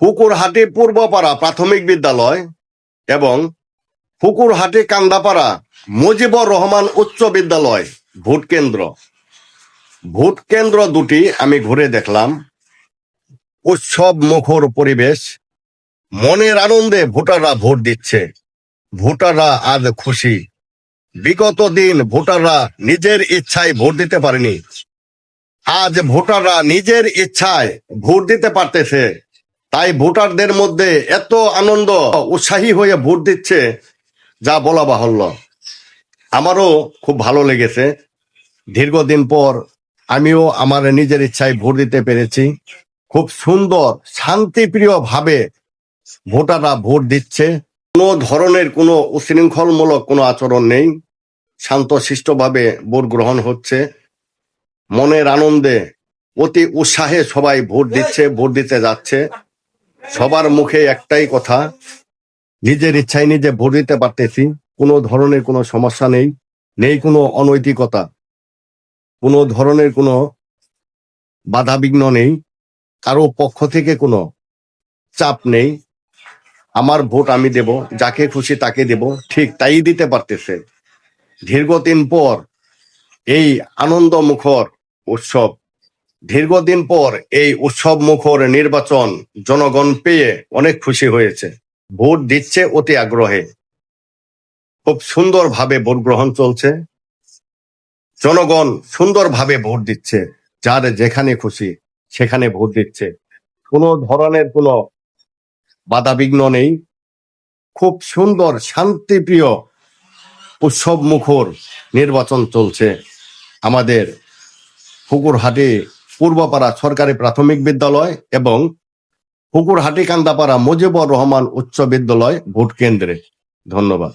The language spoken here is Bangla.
পুকুরহাটি পূর্বপাড়া প্রাথমিক বিদ্যালয় এবং পুকুরহাটি কান্দাপাড়া মুজিবুর রহমান উচ্চ বিদ্যালয় ভোট কেন্দ্র দুটি আমি ঘুরে দেখলাম। উৎসব মুখর পরিবেশ, মনের আনন্দে ভোটাররা ভোট দিচ্ছে। ভোটাররা আজ খুশি। বিগত দিন ভোটাররা নিজের ইচ্ছায় ভোট দিতে পারেনি, আজ ভোটাররা নিজের ইচ্ছায় ভোট দিতে পারতেছে। তাই ভোটারদের মধ্যে এত আনন্দ, উৎসাহী হয়ে ভোট দিচ্ছে যা বলা বাহুল্য। আমারও খুব ভালো লেগেছে। দীর্ঘদিন পর আমিও আমার নিজের ইচ্ছায় ভোট দিতে পেরেছি। খুব সুন্দর শান্তিপ্রিয় ভাবে ভোটাররা ভোট দিচ্ছে। কোনো ধরনের কোনো উশৃঙ্খলমূলক কোনো আচরণ নেই, শান্তশিষ্টভাবে ভোট গ্রহণ হচ্ছে। মনের আনন্দে অতি উৎসাহে সবাই ভোট দিচ্ছে, ভোট দিতে যাচ্ছে। সবার মুখে একটাই কথা, নিজের ইচ্ছায় নিজে ভোট দিতে পারতেছি। কোনো ধরনের কোনো সমস্যা নেই, নেই কোনো অনৈতিকতা, কোনো ধরনের কোনো বাধাবিঘ্ন নেই, কারো পক্ষ থেকে কোনো চাপ নেই। আমার ভোট আমি দেব, যাকে খুশি তাকে দেব, ঠিক তাই দিতে পারতেছে। দীর্ঘদিন পর এই আনন্দ মুখর উৎসব, দীর্ঘদিন পর এই উৎসব মুখর নির্বাচন জনগণ পেয়ে অনেক খুশি হয়েছে। ভোট দিচ্ছে অতি আগ্রহে। খুব সুন্দরভাবে ভোট গ্রহণ চলছে। জনগণ সুন্দরভাবে ভোট দিচ্ছে, যার যেখানে খুশি সেখানে ভোট দিচ্ছে। কোনো ধরনের কোনো বাধাবিঘ্ন নেই। খুব সুন্দর শান্তিপ্রিয় উৎসব মুখর নির্বাচন চলছে আমাদের পুকুরহাটি পূর্বপাড়া সরকারি প্রাথমিক বিদ্যালয় এবং পুকুরহাটি কান্দাপাড়া মুজিবুর রহমান উচ্চ বিদ্যালয় ভোট কেন্দ্রে। ধন্যবাদ।